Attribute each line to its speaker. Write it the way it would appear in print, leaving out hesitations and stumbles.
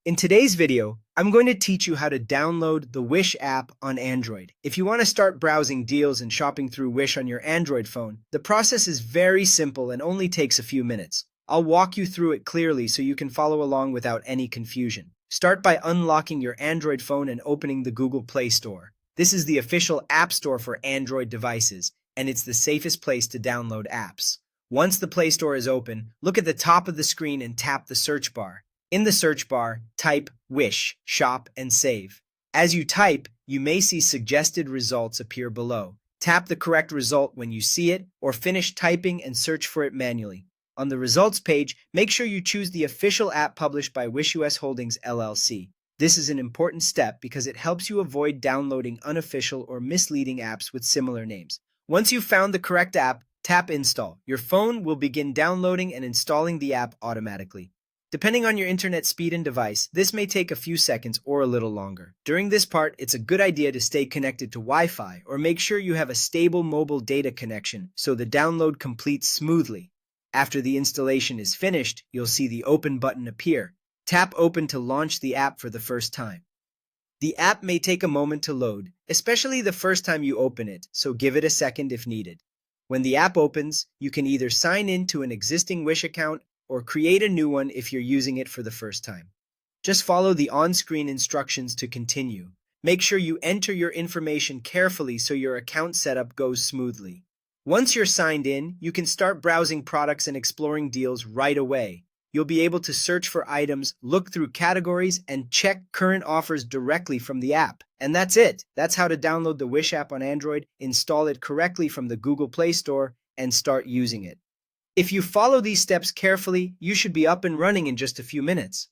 Speaker 1: In today's video, I'm going to teach you how to download the Wish app on Android. If you want to start browsing deals and shopping through Wish on your Android phone, the process is very simple and only takes a few minutes. I'll walk you through it clearly so you can follow along without any confusion. Start by unlocking your Android phone and opening the Google Play Store. This is the official app store for Android devices, and it's the safest place to download apps. Once the Play Store is open, look at the top of the screen and tap the search bar. In the search bar, type Wish, Shop, and Save. As you type, you may see suggested results appear below. Tap the correct result when you see it, or finish typing and search for it manually. On the results page, make sure you choose the official app published by Wish US Holdings LLC. This is an important step because it helps you avoid downloading unofficial or misleading apps with similar names. Once you've found the correct app, tap Install. Your phone will begin downloading and installing the app automatically. Depending on your internet speed and device, this may take a few seconds or a little longer. During this part, it's a good idea to stay connected to Wi-Fi or make sure you have a stable mobile data connection so the download completes smoothly. After the installation is finished, you'll see the Open button appear. Tap Open to launch the app for the first time. The app may take a moment to load, especially the first time you open it, so give it a second if needed. When the app opens, you can either sign in to an existing Wish account or create a new one if you're using it for the first time. Just follow the on-screen instructions to continue. Make sure you enter your information carefully so your account setup goes smoothly. Once you're signed in, you can start browsing products and exploring deals right away. You'll be able to search for items, look through categories, and check current offers directly from the app. And that's it. That's how to download the Wish app on Android, install it correctly from the Google Play Store, and start using it. If you follow these steps carefully, you should be up and running in just a few minutes.